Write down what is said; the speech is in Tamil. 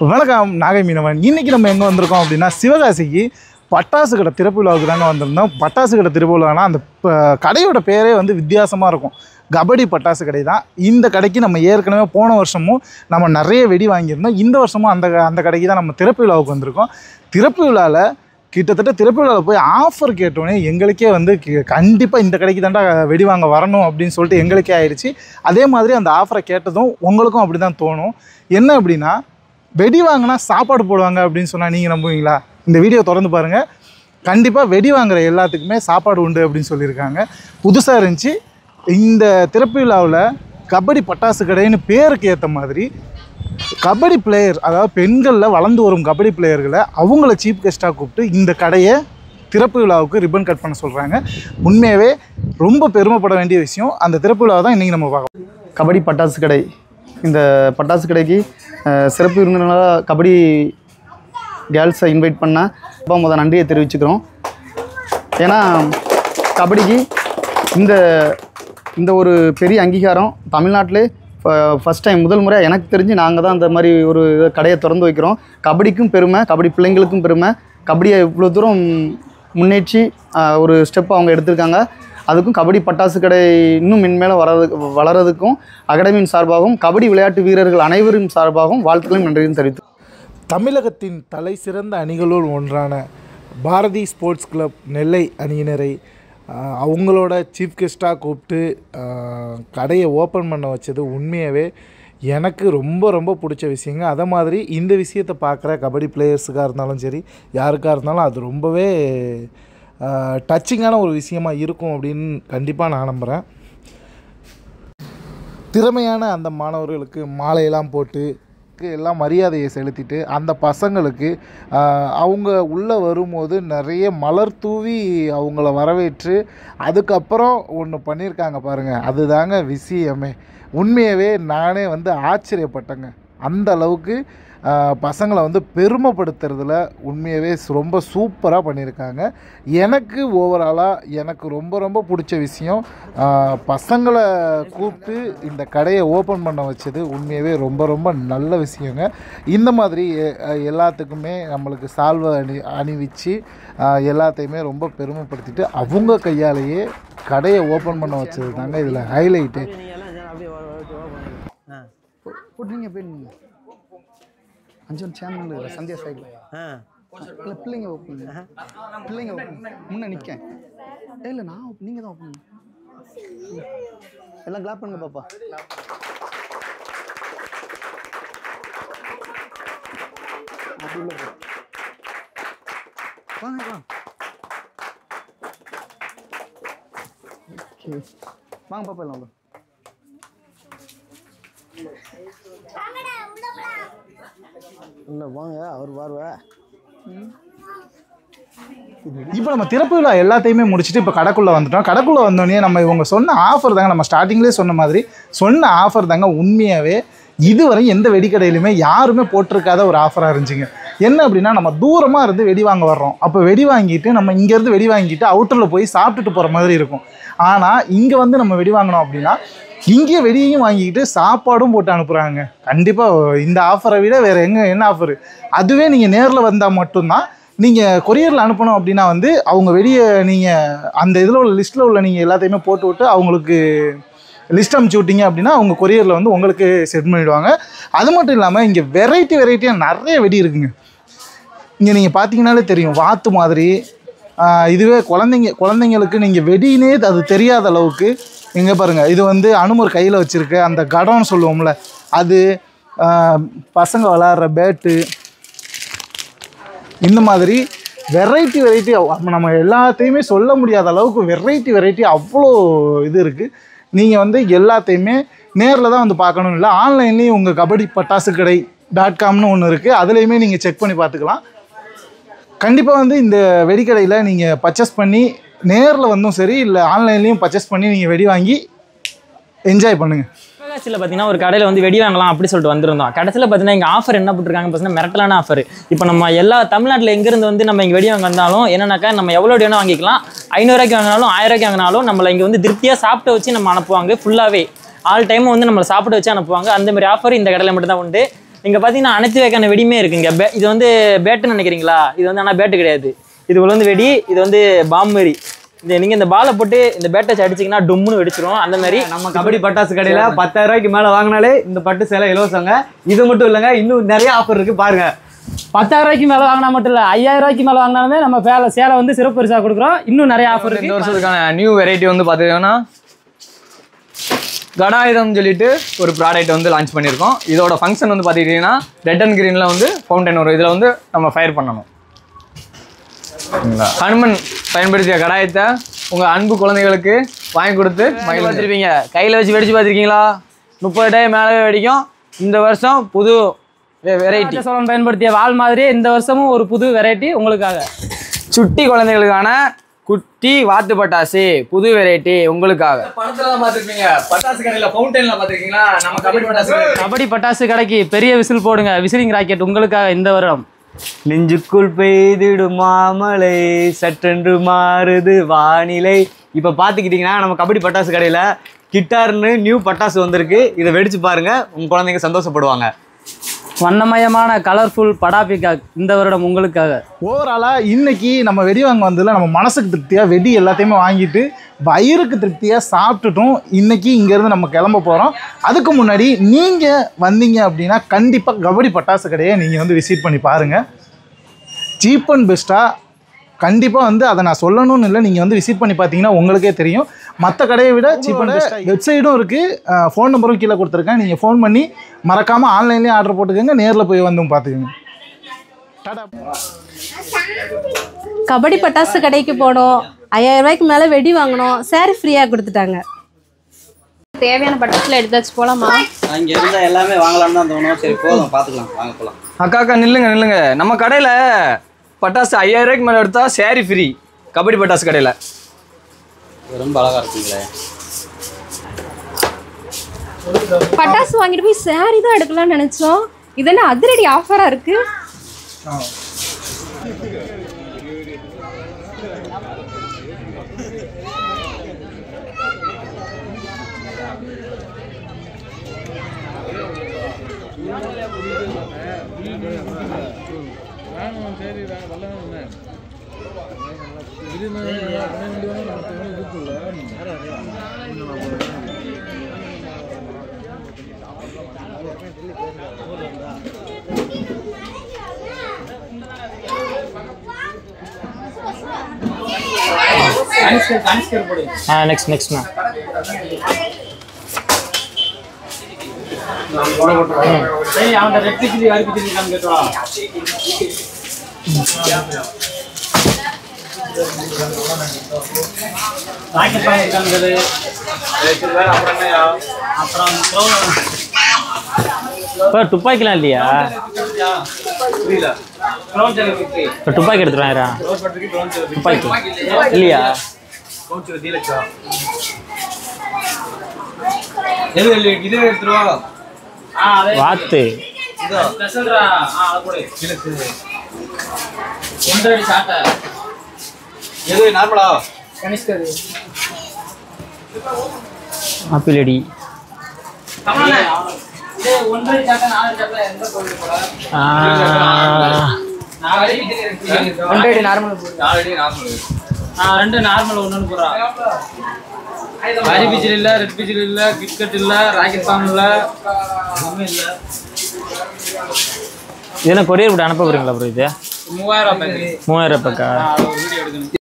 வணக்கம் நாகை மீனவன். இன்றைக்கி நம்ம எங்கே வந்திருக்கோம் அப்படின்னா சிவகாசிக்கு பட்டாசு கடை திறப்பு விழாவுக்கு தாங்க வந்திருந்தோம். பட்டாசு கடை திறப்பு விழானா அந்த கடையோட பேரே வந்து வித்தியாசமாக இருக்கும். கபடி பட்டாசு கடை தான். இந்த கடைக்கு நம்ம ஏற்கனவே போன வருஷமும் நம்ம நிறைய வெடி வாங்கியிருந்தோம். இந்த வருஷமும் அந்த கடைக்கு தான் நம்ம திறப்பு விழாவுக்கு வந்திருக்கோம். திறப்பு விழாவில் கிட்டத்தட்ட திறப்பு விழாவில் போய் ஆஃபர் கேட்டோன்னே எங்களுக்கே வந்து கண்டிப்பாக இந்த கடைக்கு தாண்டா வெடி வாங்க வரணும் அப்படின்னு சொல்லிட்டு எங்களுக்கே ஆயிடுச்சு. அதே மாதிரி அந்த ஆஃபரை கேட்டதும் உங்களுக்கும் அப்படி தான் தோணும். என்ன அப்படின்னா, வெடி வாங்கினா சாப்பாடு போடுவாங்க அப்படின்னு சொன்னால் நீங்கள் நம்புவீங்களா? இந்த வீடியோ தொடர்ந்து பாருங்கள். கண்டிப்பாக வெடி வாங்குகிற எல்லாத்துக்குமே சாப்பாடு உண்டு அப்படின்னு சொல்லியிருக்காங்க. புதுசாக இருந்துச்சு. இந்த திறப்பு விழாவில் கபடி பட்டாசு கடைன்னு பேருக்கு ஏற்ற மாதிரி கபடி பிளேயர், அதாவது பெண்களில் வளர்ந்து வரும் கபடி பிளேயர்களை அவங்கள சீஃப் கெஸ்ட்டாக கூப்பிட்டு இந்த கடையை திறப்பு விழாவுக்கு ரிப்பன் கட் பண்ண சொல்கிறாங்க. உண்மையாகவே ரொம்ப பெருமைப்பட வேண்டிய விஷயம். அந்த திறப்பு விழாவை தான் இன்றைக்கி நம்ம பார்க்கலாம். கபடி பட்டாசு கடை. இந்த பட்டாசு கடைக்கு சிறப்பு விருந்தினராக கபடி கேர்ள்ஸை இன்வைட் பண்ணால் இப்போ முதல் நன்றியை தெரிவிச்சுக்கிறோம். ஏன்னா கபடிக்கு இந்த ஒரு பெரிய அங்கீகாரம் தமிழ்நாட்டிலே ஃபஸ்ட் டைம் முதல் முறையாக எனக்கு தெரிஞ்சு நாங்கள் தான் அந்த மாதிரி ஒரு கடையை திறந்து வைக்கிறோம். கபடிக்கும் பெருமை, கபடி பிள்ளைங்களுக்கும் பெருமை. கபடியை இவ்வளோ தூரம் முன்னேற்றி ஒரு ஸ்டெப் அவங்க எடுத்திருக்காங்க. அதுக்கும் கபடி பட்டாசு கடை இன்னும் மென்மேலும் வளர்கிறதுக்கும் அகாடமியின் சார்பாகவும் கபடி விளையாட்டு வீரர்கள் அனைவரும் சார்பாகவும் வாழ்த்துக்களையும் நன்றியும் தெரிவித்து, தமிழகத்தின் தலை சிறந்த அணிகளுள் ஒன்றான பாரதி ஸ்போர்ட்ஸ் கிளப் நெல்லை அணியினரை அவங்களோட சீஃப் கெஸ்ட்டாக கூப்பிட்டு கடையை ஓப்பன் பண்ண வச்சது உண்மையாகவே எனக்கு ரொம்ப ரொம்ப பிடிச்ச விஷயங்க. அதை மாதிரி இந்த விஷயத்தை பார்க்குற கபடி பிளேயர்ஸுக்காக இருந்தாலும் சரி, யாருக்காக இருந்தாலும் அது ரொம்பவே டச்சிங்கான ஒரு விஷயமாக இருக்கும் அப்படின்னு கண்டிப்பாக நான் நம்புகிறேன். திறமையான அந்த மாணவர்களுக்கு மாலையெல்லாம் போட்டு எல்லாம் மரியாதையை செலுத்திட்டு அந்த பசங்களுக்கு அவங்க உள்ளே வரும்போது நிறைய மலர் தூவி அவங்கள வரவேற்று அதுக்கப்புறம் ஒன்று பண்ணியிருக்காங்க பாருங்கள். அதுதாங்க விஷயமே. உண்மையாகவே நானே வந்து ஆச்சரியப்பட்டேங்க. அந்த அளவுக்கு பசங்களை வந்து பெருமைப்படுத்துறதுல உண்மையாகவே ரொம்ப சூப்பராக பண்ணியிருக்காங்க. எனக்கு ஓவராலாக எனக்கு ரொம்ப ரொம்ப பிடிச்ச விஷயம், பசங்களை கூப்பிட்டு இந்த கடையை ஓப்பன் பண்ண வச்சது உண்மையாகவே ரொம்ப ரொம்ப நல்ல விஷயங்க. இந்த மாதிரி எல்லாத்துக்குமே நம்மளுக்கு சால்வை அணிவிச்சு எல்லாத்தையுமே ரொம்ப பெருமைப்படுத்திட்டு அவங்க கையாலேயே கடையை ஓப்பன் பண்ண வச்சது தாங்க இதில் ஹைலைட்டு. அஞ்சு சேனல் சந்தியா சைக்கிள் இல்லை பிள்ளைங்க ஓப்பன் முன்னே நிற்க இல்லை நான் நீங்கள் தான் ஓப்பன் எல்லாம் கிளாப் பண்ணுங்க பாப்பா. வாங்க வாங்க பாப்பா எல்லாம் இல்லை வாங்க அவர் வாருவா. இப்போ நம்ம திறப்பு விழா எல்லாத்தையுமே முடிச்சுட்டு இப்போ கடைக்குள்ளே வந்துட்டோம். கடைக்குள்ளே வந்தோடனே நம்ம இவங்க சொன்ன ஆஃபர் தாங்க, நம்ம ஸ்டார்டிங்லேயே சொன்ன மாதிரி சொன்ன ஆஃபர் தாங்க உண்மையாகவே இதுவரை எந்த வெடிக்கடையிலுமே யாருமே போட்டிருக்காத ஒரு ஆஃபராக இருந்துச்சுங்க. என்ன அப்படின்னா, நம்ம தூரமாக இருந்து வெடி வாங்க வர்றோம். அப்போ வெடி வாங்கிட்டு நம்ம இங்கேருந்து வெடி வாங்கிட்டு அவுட்டரில் போய் சாப்பிட்டுட்டு போகிற மாதிரி இருக்கும். ஆனால் இங்கே வந்து நம்ம வெடி வாங்கினோம் அப்படின்னா இங்கே வெடியையும் வாங்கிக்கிட்டு சாப்பாடும் போட்டு அனுப்புகிறாங்க. கண்டிப்பாக இந்த ஆஃபரை விட வேறு என்ன ஆஃபரு? அதுவே நீங்கள் நேரில் வந்தால் மட்டும்தான். நீங்கள் கொரியரில் அனுப்பணும் அப்படின்னா வந்து அவங்க வெடியை நீங்கள் அந்த இதில் உள்ள லிஸ்ட்டில் உள்ள நீங்கள் எல்லாத்தையுமே போட்டு விட்டு அவங்களுக்கு லிஸ்ட் அனுப்பிச்சி விட்டீங்க அப்படின்னா அவங்க கொரியரில் வந்து உங்களுக்கு செட் பண்ணிவிடுவாங்க. அது மட்டும் இல்லாமல் இங்கே வெரைட்டியாக நிறைய வெடி இருக்குங்க. இங்கே நீங்கள் பார்த்தீங்கன்னாலே தெரியும், வாத்து மாதிரி. இதுவே குழந்தைங்களுக்கு நீங்கள் வெடினே அது தெரியாத அளவுக்கு எங்கே பாருங்கள், இது வந்து அனுமர் கையில் வச்சுருக்க அந்த கடம்னு சொல்லுவோம்ல, அது பசங்க விளாட்ற பேட்டு, இந்த மாதிரி வெரைட்டி நம்ம எல்லாத்தையுமே சொல்ல முடியாத அளவுக்கு வெரைட்டி அவ்வளோ இது இருக்குது. நீங்கள் வந்து எல்லாத்தையுமே நேரில் தான் வந்து பார்க்கணும், இல்லை ஆன்லைன்லேயும் உங்கள் கபடி பட்டாசு கடை .comனு ஒன்று இருக்குது, அதுலேயுமே நீங்கள் செக் பண்ணி பார்த்துக்கலாம். கண்டிப்பாக வந்து இந்த வெடிக்கடையில் நீங்கள் பர்ச்சேஸ் பண்ணி நேரில் வந்தும் சரி, இல்லை ஆன்லைன்லேயும் பர்ச்சேஸ் பண்ணி நீங்கள் வெடி வாங்கி என்ஜாய் பண்ணுங்கள். சிவகாசியில் பார்த்தீங்கன்னா ஒரு கடையில் வந்து வெடி வாங்கலாம் அப்படி சொல்லிட்டு வந்திருந்தோம். கடைசியில் பார்த்தீங்கன்னா இங்கே ஆஃபர் என்ன போட்டிருக்காங்க பார்த்தீங்கன்னா மிரட்டலான ஆஃபர். இப்போ நம்ம எல்லா தமிழ்நாட்டில் எங்கேருந்து வந்து நம்ம இங்கே வெடி வாங்க வந்தாலும் என்னன்னாக்கா நம்ம எவ்வளோ வெடி வேணால் வாங்கிக்கலாம். 500 ரூபாய்க்கு வாங்கினாலும் 1000 ரூபாய்க்கு வாங்கினாலும் நம்மளை இங்கே வந்து திருப்தியாக சாப்பிட்டு வச்சு நம்ம அனுப்புவாங்க. ஃபுல்லாகவே ஆல் டைமும் வந்து நம்மளை சாப்பிட வச்சு அனுப்புவாங்க. அந்த மாதிரி ஆஃபர் இந்த கடையில் மட்டும்தான் உண்டு. இங்கே பார்த்தீங்கன்னா அனைத்து வகையான வெடியுமே இருக்குங்க. இது வந்து பேட்டுன்னு நினைக்கிறீங்களா? இது வந்து ஆனால் பேட்டு கிடையாது. இதுக்குள்ள வந்து வெடி, இது வந்து பாம் மாதிரி. நீங்கள் இந்த பாலை போட்டு இந்த பேட்டை அடிச்சிங்கன்னா டொம்முன்னு வெடிச்சிரும். அந்த மாதிரி நம்ம கபடி பட்டாசு கடையில் 10,000 ரூபாய்க்கு மேலே வாங்கினாலே இந்த பட்டு சேலை இலவசங்க. இது மட்டும் இல்லைங்க, இன்னும் நிறைய ஆஃபர் இருக்குது பாருங்க. 10,000 ரூபாய்க்கு மேலே வாங்கினா மட்டும் இல்லை, 5,000 ரூபாய்க்கு மேலே வாங்கினாலுமே நம்ம சேலை வந்து சிறப்பு பரிசாக கொடுக்குறோம். இன்னும் நிறைய ஆஃபர் இருக்குது. இந்த வருஷத்துக்கான நியூ வெரைட்டி வந்து பார்த்தீங்கன்னா கடாயுதம் சொல்லிட்டு ஒரு ப்ராடக்ட் வந்து லான்ச் பண்ணியிருக்கோம். இதோட ஃபங்க்ஷன் வந்து பார்த்துக்கிட்டிங்கன்னா ரெட் அண்ட் க்ரீனில் வந்து ஃபவுண்டைன் வரும். இதில் வந்து நம்ம ஃபயர் பண்ணணும். ஹனுமன் பயன்படுத்திய கடாயத்தை உங்கள் அன்பு குழந்தைகளுக்கு வாங்கி கொடுத்து பார்த்துருப்பீங்க. கையில் வச்சு வெடிச்சு பார்த்துருக்கீங்களா? 30 டே மேலே வெடிக்கும். இந்த வருஷம் புது வெரைட்டி சோழன் பயன்படுத்திய வால் மாதிரி இந்த வருஷமும் ஒரு புது வெரைட்டி உங்களுக்காக. சுட்டி குழந்தைகளுக்கான குட்டி வாத்து பட்டாசு புது வெரைட்டி உங்களுக்காக. படத்துல பார்த்துருப்பீங்க, பட்டாசு கடையில் ஃபவுண்டைனில் பார்த்துருக்கீங்களா? நம்ம கபடி பட்டாசு கடைக்கு பெரிய விசில் போடுங்க. விசிலிங் ராக்கெட் உங்களுக்காக இந்த வருடம். நெஞ்சுக்குள் பெய்திடும் மாமலை சற்றென்று மாறுது வானிலை. இப்போ பார்த்துக்கிட்டிங்கன்னா நம்ம கபடி பட்டாசு கடையில் கிட்டார்னு நியூ பட்டாசு வந்திருக்கு. இதை வெடிச்சு பாருங்க, உங்கள் குழந்தைங்க சந்தோஷப்படுவாங்க. வண்ணமயமான கலர்ஃபுல் படாபிகாக் இந்த வருடம் உங்களுக்காக. ஓவராலாக இன்னைக்கு நம்ம வெடி வாங்க வந்ததில் நம்ம மனசுக்கு திருப்தியாக வெடி எல்லாத்தையுமே வாங்கிட்டு வயிறுக்கு திருப்தியாக சாப்பிட்டுட்டும் இன்னைக்கு இங்கேருந்து நம்ம கிளம்ப போகிறோம். அதுக்கு முன்னாடி நீங்கள் வந்தீங்க அப்படின்னா கண்டிப்பாக கபடி பட்டாசு கடையை நீங்கள் வந்து விசிட் பண்ணி பாருங்கள். சீப் அண்ட் பெஸ்ட்டாக கண்டிப்பாக வந்து அதை நான் சொல்லணும்னு இல்லை, நீங்கள் வந்து விசிட் பண்ணி பார்த்தீங்கன்னா உங்களுக்கே தெரியும். மற்ற கடையை விட சீப் அண்ட் பெஸ்ட்டாக வெப்சைட்டும் இருக்குது, ஃபோன் நம்பரும் கீழே கொடுத்துருக்கேன். நீங்கள் ஃபோன் பண்ணி மறக்காமல் ஆன்லைன்லேயே ஆர்டர் போட்டுக்கோங்க, நேரில் போய் வந்து பார்த்துக்கோங்க. கபடி பட்டாசு கடைக்கு போனோம், 5,000 ரூபாய்க்கு மேலே வெடி வாங்கினோம், சாரி ஃப்ரீயாக கொடுத்துட்டாங்க. தேவையான பட்டாசுல எடுத்தாச்சு, போகலாமா? அங்கே இருந்தால் எல்லாமே வாங்கலான்னு தான் தோணும். சரி போதும், பார்த்துக்கலாம், வாங்க போகலாம். அக்கா நில்லுங்க. நம்ம கடையில் பட்டாசு 5,000 ரூபாய்க்கு மேலே எடுத்தால் சேரீ ஃப்ரீ. கபடி பட்டாசு கடையில் ரொம்ப அழகாக இருக்குங்களே. பட்டாசு வாங்கிட்டு போய் சாரி தான் எடுக்கலாம்னு நினைச்சோம். இது என்ன அதிரடி ஆஃபரா இருக்கு. நெக்ஸ்ட் இப்போ துப்பாக்கிலாம் இல்லையா? இப்போ துப்பாக்கி எடுத்துருவாங்க. துப்பாக்கி இல்லையா? வாத்து ஆப்பிள் அடி ரெண்டு நார்மல் ஒன்று போடுறா. ஹரி பிஜில் இல்லை, ரெட் பிஜில் இல்லை, கிட்கட் இல்லை, ராக்கெட் பாம் இல்லை, ஒன்றும் இல்லை. இதெல்லாம் கொரியர் விட்டு அனுப்ப போறீங்களா ப்ரோ? இது 3000 3000 ரூபாய்க்கா?